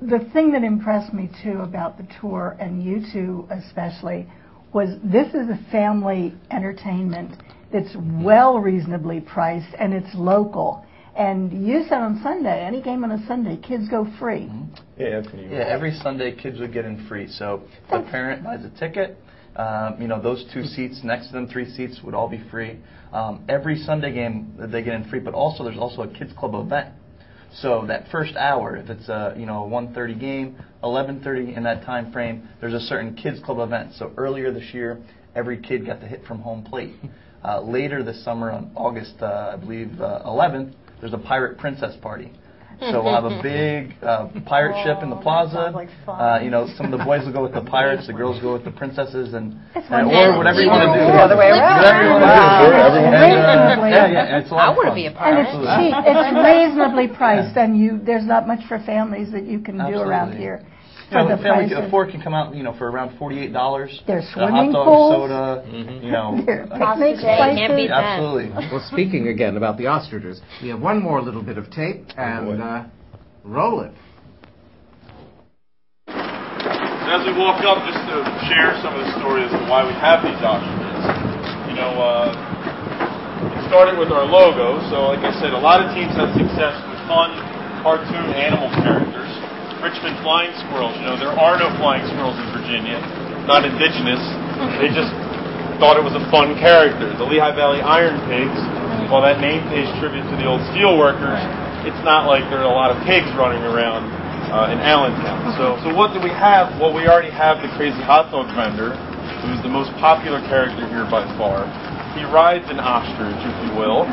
The thing that impressed me, too, about the tour, and you two especially, was this is a family entertainment that's well reasonably priced, and it's local. And you said on Sunday, any game on a Sunday, kids go free.
Yeah, Anthony.
Yeah, every Sunday kids would get in free. So if a parent buys a ticket, you know, those 2 seats next to them, 3 seats would all be free. Every Sunday game they get in free, but also there's also a kids club event. So that first hour, if it's a, you know, a 1:30 game, 11:30 in that time frame, there's a certain kids club event. So earlier this year, every kid got to hit from home plate. Later this summer, on August, I believe 11th, there's a pirate princess party. So we'll have a big pirate ship in the plaza. You know, some of the boys will go with the pirates, the girls go with the princesses, and or whatever you want to do.
The other way around.
Whatever you want to do. Yeah, it's a lot of fun.
I want to be a pirate.
And it's cheap. It's reasonably priced, and there's not much for families that you can do around here.
You know, the family of 4 can come out, you know, for around $48.
There's
hot
swimming
dog,
pools.
Soda, you know.
Picnic places.
Absolutely.
Well, speaking again about the ostriches, we have one more little bit of tape, and roll it.
So as we walk up, just to share some of the stories of why we have these ostriches. You know, it started with our logo. So like I said, a lot of teams have success with fun, cartoon animal characters. Richmond flying squirrels. You know, there are no flying squirrels in Virginia, not indigenous. They just thought it was a fun character. The Lehigh Valley Iron Pigs, while that name pays tribute to the old steel workers, it's not like there are a lot of pigs running around in Allentown. So what do we have? Well, we already have the crazy hot dog vendor, who's the most popular character here by far. He rides an ostrich, if you will.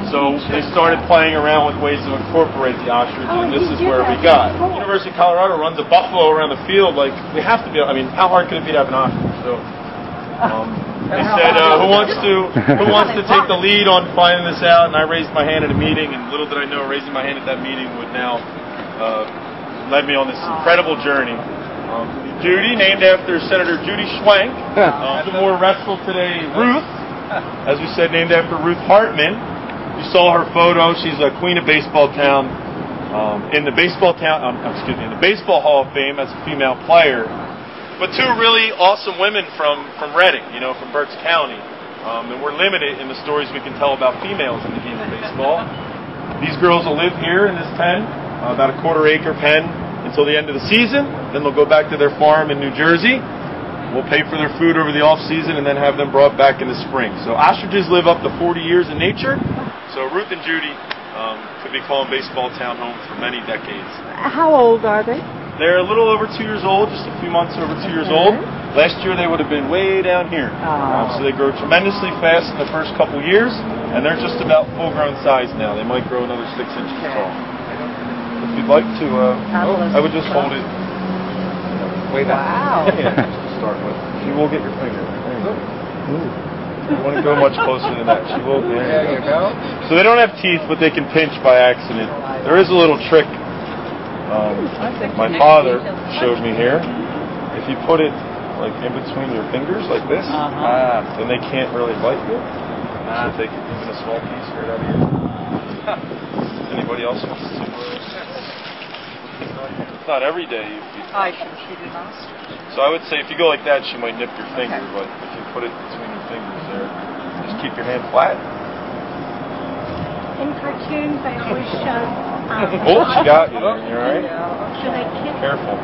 So they started playing around with ways to incorporate the ostrich, and this is where we got. University of Colorado runs a buffalo around the field. Like, we have to be, I mean, how hard could it be to have an ostrich? So they said, who wants to take the lead on finding this out? And I raised my hand at a meeting, and little did I know raising my hand at that meeting would now lead me on this incredible journey. Judy, named after Senator Judy Schwank. The more restful today, Ruth, as we said, named after Ruth Hartman. You saw her photo. She's a queen of Baseball Town, in the Baseball Hall of Fame as a female player. But 2 really awesome women from Reading, you know, from Berks County. And we're limited in the stories we can tell about females in the game of baseball. These girls will live here in this pen, about a 1/4-acre pen, until the end of the season. Then they'll go back to their farm in New Jersey. We'll pay for their food over the off-season and then have them brought back in the spring. So ostriches live up to 40 years in nature. So Ruth and Judy could be calling Baseball Town home for many decades.
How old are they?
They're a little over 2 years old, just a few months over 2 years old. Last year they would have been way down here. So they grow tremendously fast in the first couple years, and they're just about full-grown size now. They might grow another 6 inches tall. If you'd like to, I would just hold it way back. Wow. Yeah, to start with. She will get your finger. There you go. You want to go much closer than that. She will. There you go. So they don't have teeth, but they can pinch by accident. There is a little trick my father showed me here. If you put it like in between your fingers like this, then they can't really bite you. So they can even a small piece right out of here. Anybody else wants to? It's not every day you feed them.
I can feed an ostrich.
So I would say if you go like that, she might nip your finger, but if you put it between your fingers there, just keep your hand flat.
In cartoons, I always show.
Oh, she got you there. You all right?
Should I kiss?
Careful.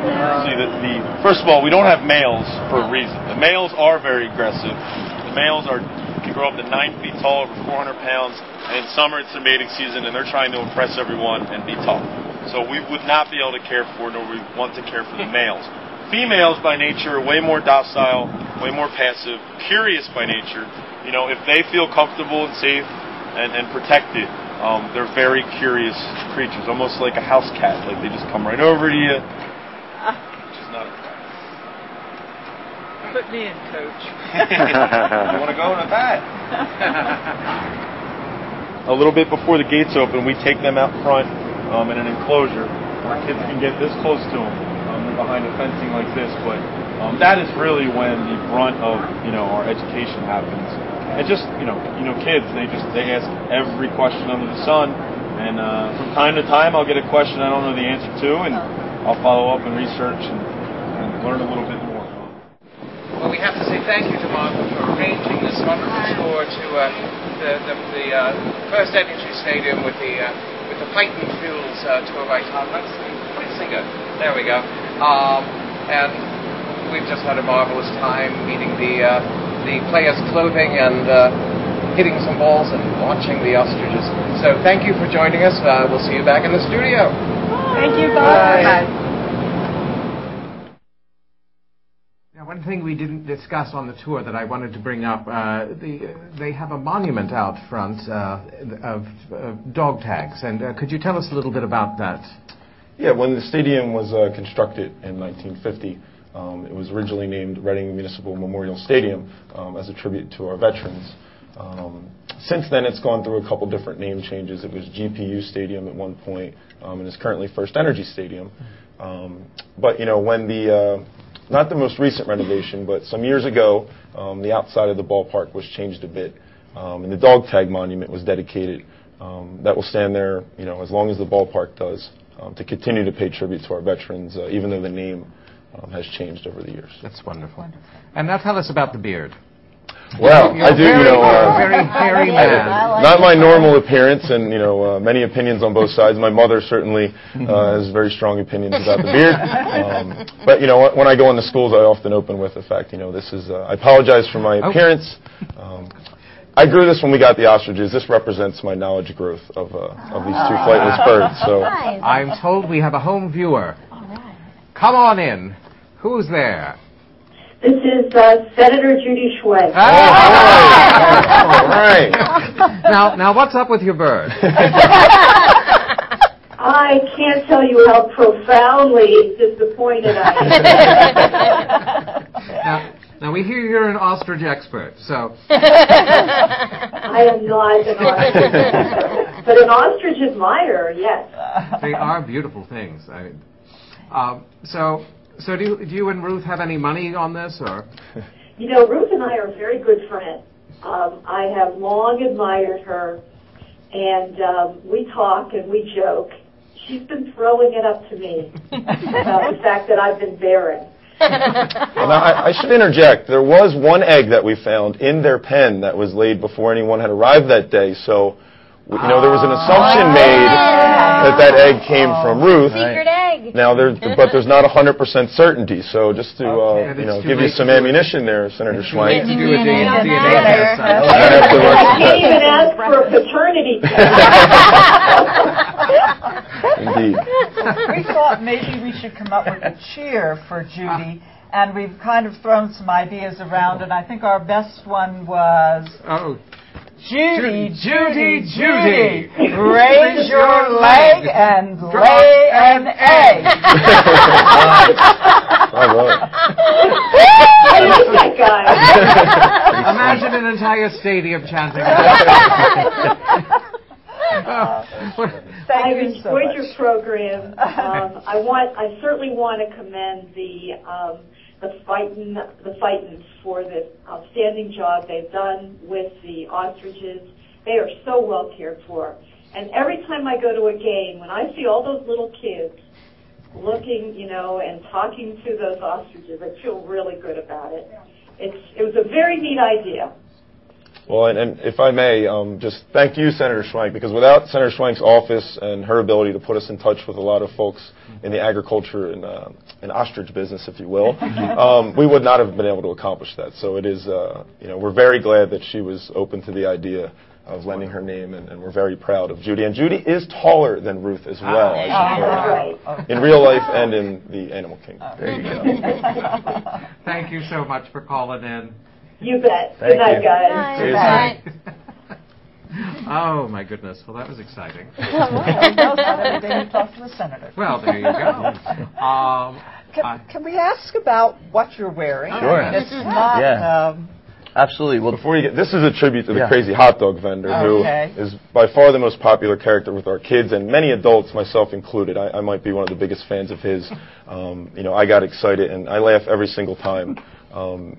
See, first of all, we don't have males for a reason. The males are very aggressive. The males can grow up to 9 feet tall, over 400 pounds, and in summer it's the mating season, and they're trying to impress everyone and be tough. So we would not be able to care for, nor we want to care for the males. Females, by nature, are way more docile, way more passive, curious by nature. You know, if they feel comfortable and safe and protected, they're very curious creatures, almost like a house cat. Like they just come right over to you, which is not a problem.
Put me in, Coach.
You want to go with that? A little bit before the gates open, we take them out front in an enclosure. Our kids can get this close to them. They're behind a fencing like this, but that is really when the brunt of our education happens. And just kids, they ask every question under the sun, and from time to time I'll get a question I don't know the answer to, and I'll follow up and research and learn a little bit more.
Well, we have to say thank you to Margaret for arranging this wonderful tour to the FirstEnergy Stadium with the Fightin Phils tour by Todd. Hunsicker. There we go. And we've just had a marvelous time meeting the players' clothing and hitting some balls and watching the Ostriches. So thank you for joining us. We'll see you back in the studio.
Thank you. Bye.
Bye. Now, one thing we didn't discuss on the tour that I wanted to bring up, they have a monument out front of dog tags. And could you tell us a little bit about that?
Yeah, when the stadium was constructed in 1950, it was originally named Reading Municipal Memorial Stadium as a tribute to our veterans. Since then, it's gone through a couple different name changes. It was GPU Stadium at one point, and is currently FirstEnergy Stadium. But when not the most recent renovation, but some years ago, the outside of the ballpark was changed a bit, and the dog tag monument was dedicated. That will stand there, as long as the ballpark does, to continue to pay tribute to our veterans, even though the name has changed over the years.
That's wonderful. And now tell us about the beard.
Well,
you're
I do,
very hairy man.
Not my normal appearance, and many opinions on both sides. My mother certainly has very strong opinions about the beard. But when I go into schools, I often open with the fact, this is. I apologize for my appearance. I grew this when we got the Ostriches. This represents my knowledge growth of these two flightless birds. So
I'm told we have a home viewer. Come on in. Who's there?
This is Senator Judy Schwenk.
Oh, all right. Now, what's up with your bird?
I can't tell you how profoundly disappointed I am.
Now, we hear you're an ostrich expert, so...
I am not an ostrich expert, but an ostrich admirer, yes.
They are beautiful things. So do you and Ruth have any money on this, or?
Ruth and I are very good friends. I have long admired her, and we talk and we joke. She's been throwing it up to me about the fact that I've been barren.
And I should interject. There was one egg that we found in their pen that was laid before anyone had arrived that day. So, there was an assumption made that egg came from Ruth.
Secret egg.
Now, but there's not 100% certainty. So, just to give you some ammunition there, Senator Schwenk.
To do a DNA test.
I can't even ask for a paternity test.
Indeed.
We thought maybe we should come up with a cheer for Judy, and we've kind of thrown some ideas around, and I think our best one was... Judy, Judy, Judy, raise your leg and lay an egg.
I like that guy.
Imagine an entire stadium chanting.
I've enjoyed your program. I certainly want to commend the Fightin for the outstanding job they've done with the Ostriches. They are so well cared for. And every time I go to a game, when I see all those little kids looking, and talking to those Ostriches, I feel really good about it. It was a very neat idea.
Well, and if I may, just thank you, Senator Schwank, because without Senator Schwank's office and her ability to put us in touch with a lot of folks in the agriculture and ostrich business, if you will, we would not have been able to accomplish that. So it is, we're very glad that she was open to the idea of lending her name, and we're very proud of Judy. And Judy is taller than Ruth as well, I should say, in real life and in the animal kingdom. There you go.
Thank you so much for calling in.
You bet.
Thank
Good night,
you.
guys.
Good night. Oh, my goodness. Well, that was exciting.
Every day you talk to the senator.
Well, there you go.
Can we ask about what you're wearing?
Sure.
It's not...
Yeah. Absolutely. Well,
before you get, this is a tribute to the crazy hot dog vendor, who is by far the most popular character with our kids and many adults, myself included. I might be one of the biggest fans of his. I got excited and I laugh every single time. In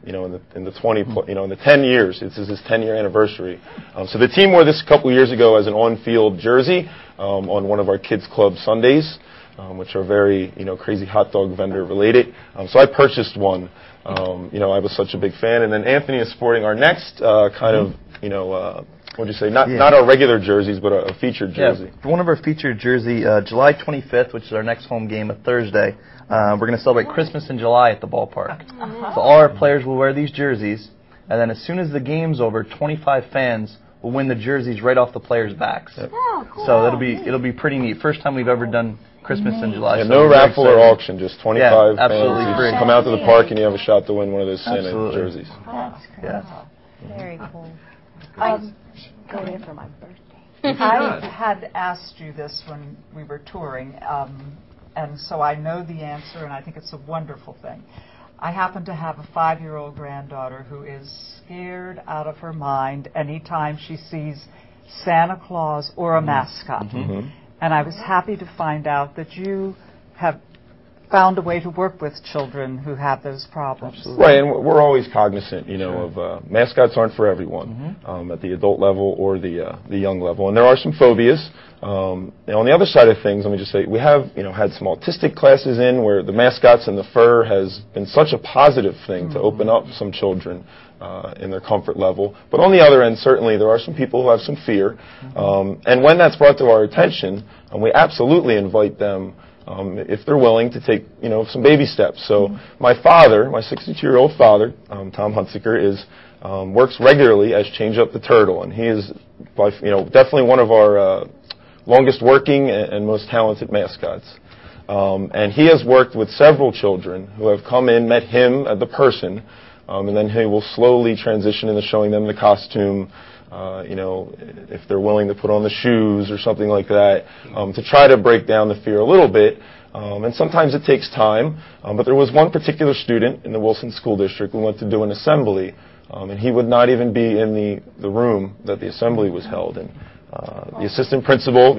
the 10 years, this is his 10-year anniversary. So the team wore this a couple years ago as an on-field jersey on one of our kids' club Sundays, which are very, crazy hot dog vendor related. So I purchased one. I was such a big fan. And then Anthony is sporting our next what'd you say? Not our regular jerseys, but a featured jersey.
Yeah, for one of our featured jersey, July 25th, which is our next home game, a Thursday. We're going to celebrate Christmas in July at the ballpark. So all our players will wear these jerseys, and then as soon as the game's over, 25 fans will win the jerseys right off the players' backs.
Oh, cool.
So it'll be pretty neat. First time we've ever done Christmas in July.
Yeah,
so
no raffle or auction, just 25
absolutely
fans.
free.
You come out to the park and you have a shot to win one of those Santa jerseys.
That's great.
Yeah.
Very cool.
Go in for my birthday. I had asked you this when we were touring, and so I know the answer, and I think it's a wonderful thing. I happen to have a 5-year-old granddaughter who is scared out of her mind anytime she sees Santa Claus or a mascot.
Mm-hmm.
And I was happy to find out that you have found a way to work with children who have those problems.
Right, and we're always cognizant, of mascots aren't for everyone at the adult level or the young level, and there are some phobias. On the other side of things, let me just say we have had some autistic classes in where the mascots and the fur has been such a positive thing to open up some children in their comfort level. But on the other end, certainly there are some people who have some fear, and when that's brought to our attention, we absolutely invite them. If they're willing to take, some baby steps. So my father, my 62-year-old father, Tom Hunsicker, works regularly as Change Up the Turtle, and he is, definitely one of our longest working and most talented mascots. And he has worked with several children who have come in, met him as the person, and then he will slowly transition into showing them the costume. If they're willing to put on the shoes or something like that, to try to break down the fear a little bit. And sometimes it takes time, but there was one particular student in the Wilson School District who went to do an assembly, and he would not even be in the room that the assembly was held in. The assistant principal,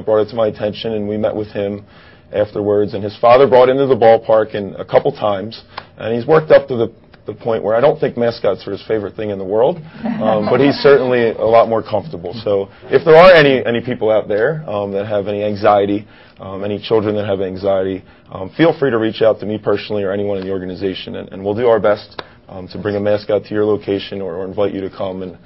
brought it to my attention, and we met with him afterwards, and his father brought him to the ballpark a couple times, and he's worked up to the point where I don't think mascots are his favorite thing in the world, but he's certainly a lot more comfortable. So if there are any people out there that have any anxiety, any children that have anxiety, feel free to reach out to me personally or anyone in the organization, and we'll do our best to bring a mascot to your location or invite you to come and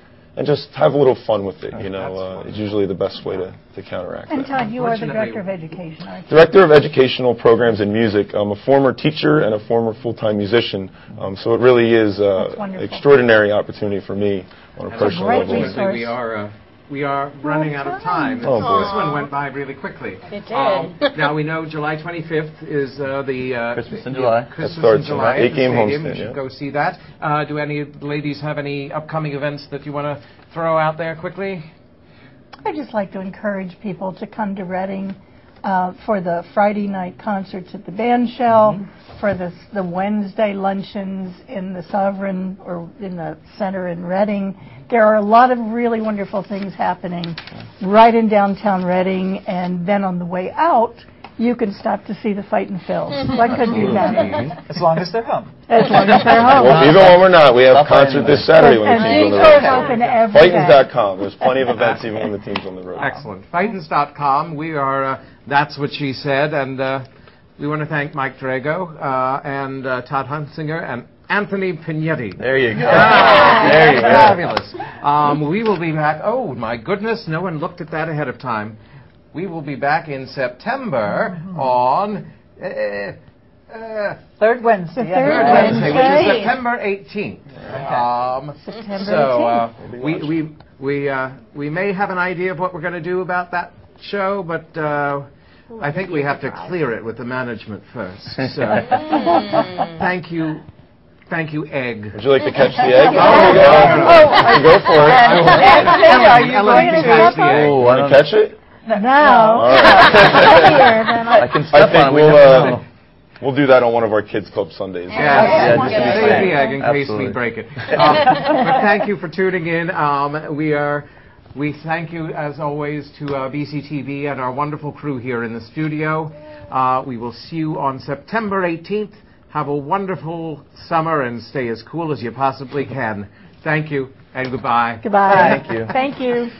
just have a little fun with it. It's usually the best way to counteract
and
that.
Todd, you are the Director of Education, aren't you?
Director of Educational Programs and Music. I'm a former teacher and a former full-time musician, so it really is an extraordinary opportunity for me on a personal level.
We are running out of time.
Oh, boy.
This one went by really quickly.
It did.
Now we know July 25th is the
Christmas in July.
Christmas in July.
8-game homestand.
You should go see that. Do any ladies have any upcoming events that you want to throw out there quickly?
I'd just like to encourage people to come to Reading for the Friday night concerts at the band shell, for the Wednesday luncheons in the Sovereign or in the center in Reading. There are a lot of really wonderful things happening right in downtown Reading, and then on the way out, you can stop to see the Fightin Phils. What could be better?
As long as they're home.
As long as they're home.
Well, even when we're not, we have a concert this Saturday when the team's on the road.
Open every day.
Fightins.com. There's plenty of events even when the team's on the road.
Excellent. Fightins.com. We are, That's What She Said, and we want to thank Mike Drago and Todd Hunsicker and Anthony Pignetti.
There you go.
There you go. Fabulous. We will be back. Oh, my goodness, no one looked at that ahead of time. We will be back in September on...
Third Wednesday.
The third Wednesday,
which is September 18th.
September 18th.
We may have an idea of what we're going to do about that show, but I think we have to clear it with the management first. So, thank you, Egg.
Would you like to catch the egg? Go for it.
Ellen,
can catch the egg.
Oh, want to catch it?
No.
I can step on it.
We'll do that on one of our kids' club Sundays.
Save the egg in case we break it. But thank you for tuning in. We thank you, as always, to BCTV and our wonderful crew here in the studio. We will see you on September 18th. Have a wonderful summer and stay as cool as you possibly can. Thank you and goodbye.
Goodbye.
Thank you.
Thank you.